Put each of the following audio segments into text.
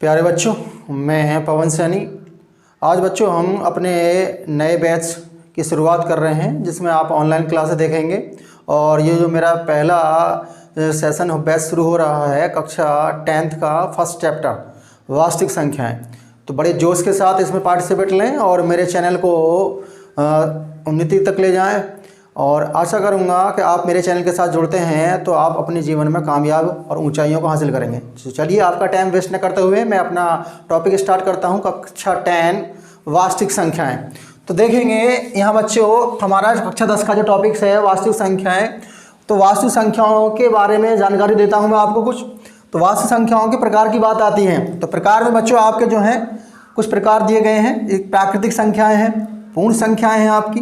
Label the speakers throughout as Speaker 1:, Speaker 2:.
Speaker 1: प्यारे बच्चों, मैं पवन सैनी। आज बच्चों हम अपने नए बैच की शुरुआत कर रहे हैं जिसमें आप ऑनलाइन क्लासेस देखेंगे। और ये जो मेरा पहला सेशन बैच शुरू हो रहा है कक्षा 10th का फर्स्ट चैप्टर वास्तविक संख्याएं। तो बड़े जोश के साथ इसमें पार्टिसिपेट लें और मेरे चैनल को उन्नति तक ले जाएं। और आशा करूंगा कि आप मेरे चैनल के साथ जुड़ते हैं तो आप अपने जीवन में कामयाब और ऊंचाइयों को हासिल करेंगे। तो चलिए आपका टाइम वेस्ट न करते हुए मैं अपना टॉपिक स्टार्ट करता हूं। कक्षा 10 वास्तविक संख्याएं। तो देखेंगे यहाँ बच्चों हमारा कक्षा 10 का जो टॉपिक्स है वास्तविक संख्याएं। तो वास्तविक संख्याओं के बारे में जानकारी देता हूँ मैं आपको कुछ। तो वास्तविक संख्याओं के प्रकार की बात आती है। तो प्रकार में बच्चों आपके जो हैं कुछ प्रकार दिए गए हैं। एक प्राकृतिक संख्याएँ हैं, पूर्ण संख्याएँ हैं आपकी,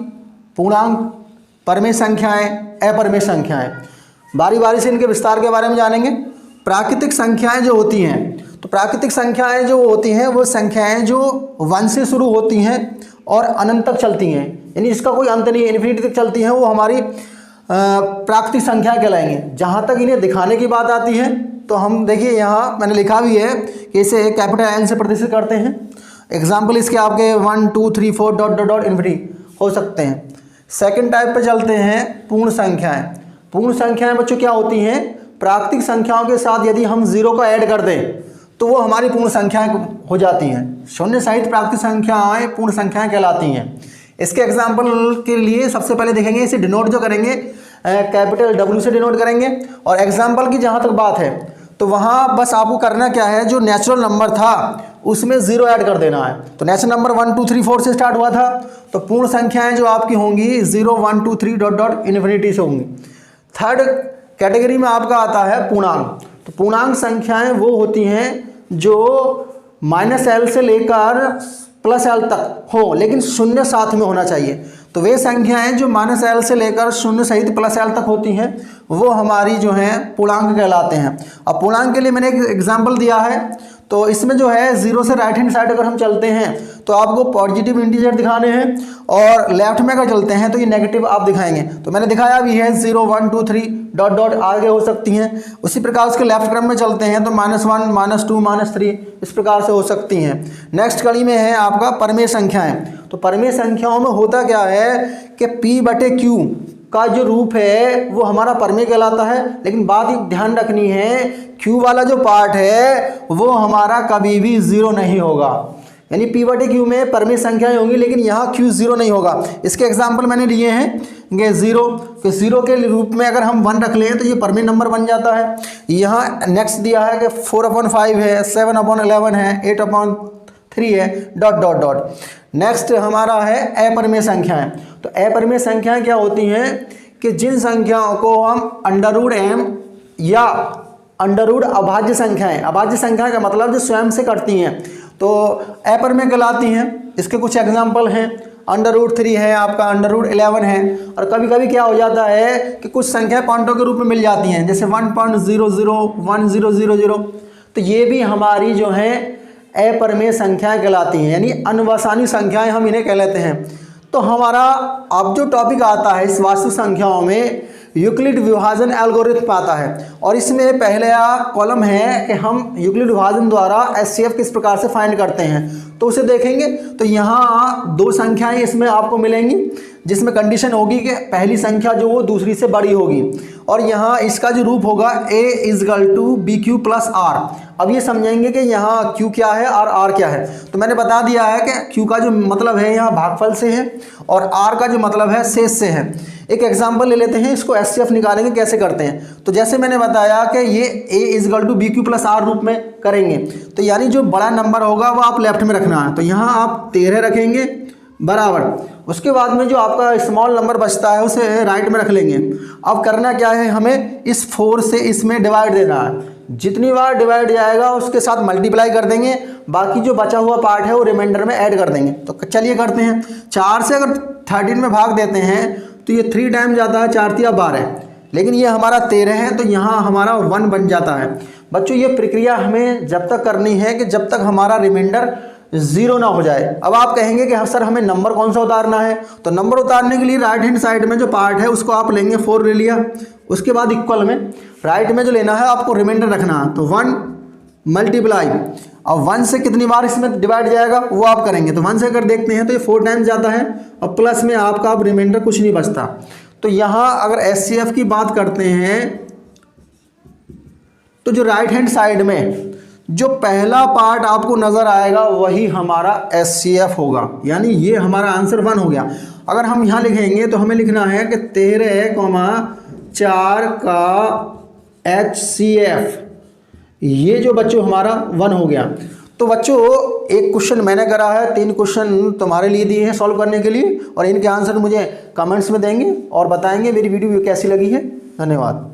Speaker 1: पूर्णांक, परमेय संख्याएं, अपरमेय संख्याएं। बारी बारी से इनके विस्तार के बारे में जानेंगे। प्राकृतिक संख्याएं जो होती हैं, तो प्राकृतिक संख्याएं जो होती हैं वो संख्याएं जो 1 से शुरू होती हैं और अनंत तक चलती हैं, यानी इसका कोई अंत नहीं, इन्फिनिटी तक चलती हैं, वो हमारी प्राकृतिक संख्या कहलाएंगे। जहाँ तक इन्हें दिखाने की बात आती है तो हम देखिए यहाँ मैंने लिखा भी है कि इसे कैपिटल एन से प्रदर्शित करते हैं। एग्जाम्पल इसके आपके 1 2 3 4 डॉट डॉट डॉट इन्फिनिटी हो सकते हैं। सेकंड टाइप पे चलते हैं पूर्ण संख्याएं। पूर्ण संख्याएं बच्चों क्या होती हैं? प्राकृतिक संख्याओं के साथ यदि हम 0 का ऐड कर दें तो वो हमारी पूर्ण संख्याएं हो जाती हैं। शून्य सहित प्राकृतिक संख्याएं पूर्ण संख्याएं कहलाती हैं। इसके एग्जाम्पल के लिए सबसे पहले देखेंगे, इसे डिनोट जो करेंगे कैपिटल W से डिनोट करेंगे। और एग्जाम्पल की जहाँ तक बात है तो वहाँ बस आपको करना क्या है, जो नेचुरल नंबर था उसमें 0 ऐड कर देना है। तो नेचुरल नंबर 1 2 3 4 से स्टार्ट हुआ था, तो पूर्ण संख्याएं जो आपकी होंगी 0 1 2 3 डॉट डॉट इन्फिनिटी से होंगी। थर्ड कैटेगरी में आपका आता है पूर्णांक। तो पूर्णांक संख्याएं वो होती हैं जो -L से लेकर +L तक हो, लेकिन शून्य साथ में होना चाहिए। तो वे संख्याएं जो -L से लेकर शून्य सहित +L तक होती हैं वो हमारी जो हैं पूर्णांक कहलाते हैं। अब पूर्णांक के लिए मैंने एक एग्जाम्पल दिया है। तो इसमें जो है 0 से राइट हैंड साइड अगर हम चलते हैं तो आपको पॉजिटिव इंटीजर दिखाने हैं, और लेफ्ट में अगर चलते हैं तो ये नेगेटिव आप दिखाएंगे। तो मैंने दिखाया भी है 0 1 2 3 डॉट डॉट आगे हो सकती हैं। उसी प्रकार उसके लेफ्ट क्रम में चलते हैं तो -1 -2 -3 इस प्रकार से हो सकती हैं। नेक्स्ट कड़ी में है आपका परमेय संख्याएं। तो परमेय संख्याओं में होता क्या है कि P/Q का जो रूप है वो हमारा परमेय कहलाता है। लेकिन बात एक ध्यान रखनी है, Q वाला जो पार्ट है वो हमारा कभी भी 0 नहीं होगा। यानी P/Q में परमेय संख्याएं होंगी लेकिन यहाँ Q 0 नहीं होगा। इसके एग्जाम्पल मैंने लिए हैं कि 0 के रूप में अगर हम 1 रख लें तो ये परमेय नंबर बन जाता है। यहाँ नेक्स्ट दिया है कि 4/5 है, 7/11 है, 8/3 है, डॉट डॉट डॉट। नेक्स्ट हमारा है अपरमेय संख्याएं। तो अपरमेय संख्याएं क्या होती हैं कि जिन संख्याओं को हम √m या अभाज्य संख्याएं, अभाज्य संख्या का मतलब जो स्वयं से कटती हैं, तो अपरमेय कहलाती हैं। इसके कुछ एग्जाम्पल हैं, √3 है आपका, √11 है। और कभी कभी क्या हो जाता है कि कुछ संख्याएं पॉइंटों के रूप में मिल जाती हैं, जैसे 1.001000। तो ये भी हमारी जो है अपरमेय संख्याएं कहलाती हैं, यानी अनवसानी संख्याएं हम इन्हें कह लेते हैं। तो हमारा अब जो टॉपिक आता है इस वास्तविक संख्याओं में यूक्लिड विभाजन एल्गोरिथम आता है। और इसमें पहला कॉलम है कि हम यूक्लिड विभाजन द्वारा HCF किस प्रकार से फाइंड करते हैं, तो उसे देखेंगे। तो यहाँ 2 संख्याएं इसमें आपको मिलेंगी जिसमें कंडीशन होगी कि पहली संख्या जो वो दूसरी से बड़ी होगी। और यहाँ इसका जो रूप होगा A = BQ + R। अब ये समझेंगे कि यहाँ Q क्या है और R क्या है। तो मैंने बता दिया है कि Q का जो मतलब है यहाँ भागफल से है और R का जो मतलब है शेष से है। एक एग्जाम्पल ले लेते हैं, इसको HCF निकालेंगे कैसे करते हैं। तो जैसे मैंने बताया कि ये A = BQ + R रूप में करेंगे, तो यानी जो बड़ा नंबर होगा वो आप लेफ्ट में रखना है। तो यहाँ आप 13 रखेंगे बराबर। उसके बाद में जो आपका स्मॉल नंबर बचता है उसे राइट में रख लेंगे। अब करना क्या है, हमें इस 4 से इसमें डिवाइड देना है। जितनी बार डिवाइड जाएगा उसके साथ मल्टीप्लाई कर देंगे, बाकी जो बचा हुआ पार्ट है वो रिमाइंडर में ऐड कर देंगे। तो चलिए करते हैं। 4 से अगर 13 में भाग देते हैं तो ये 3 टाइम जाता है, 4 × 12, लेकिन ये हमारा 13 है तो यहाँ हमारा 1 बन जाता है। बच्चों ये प्रक्रिया हमें जब तक करनी है कि जब तक हमारा रिमाइंडर 0 ना हो जाए। अब आप कहेंगे कि हाँ सर हमें नंबर कौन सा उतारना है, तो नंबर उतारने के लिए राइट हैंड साइड में जो पार्ट है उसको आप लेंगे, 4 ले लिया। उसके बाद इक्वल में राइट में जो लेना है आपको रिमाइंडर रखना है, तो 1 मल्टीप्लाई अब 1 से कितनी बार इसमें डिवाइड जाएगा वो आप करेंगे। तो 1 से अगर देखते हैं तो ये 4 टाइम्स जाता है और प्लस में आपका अब रिमाइंडर कुछ नहीं बचता। तो यहाँ अगर एचसीएफ की बात करते हैं तो जो राइट हैंड साइड में जो पहला पार्ट आपको नज़र आएगा वही हमारा एचसीएफ होगा, यानी ये हमारा आंसर 1 हो गया। अगर हम यहाँ लिखेंगे तो हमें लिखना है कि 13,4 का HCF, ये जो बच्चों हमारा 1 हो गया। तो बच्चों एक क्वेश्चन मैंने करा है, 3 क्वेश्चन तुम्हारे लिए दिए हैं सॉल्व करने के लिए, और इनके आंसर मुझे कमेंट्स में देंगे और बताएंगे मेरी वीडियो कैसी लगी है। धन्यवाद।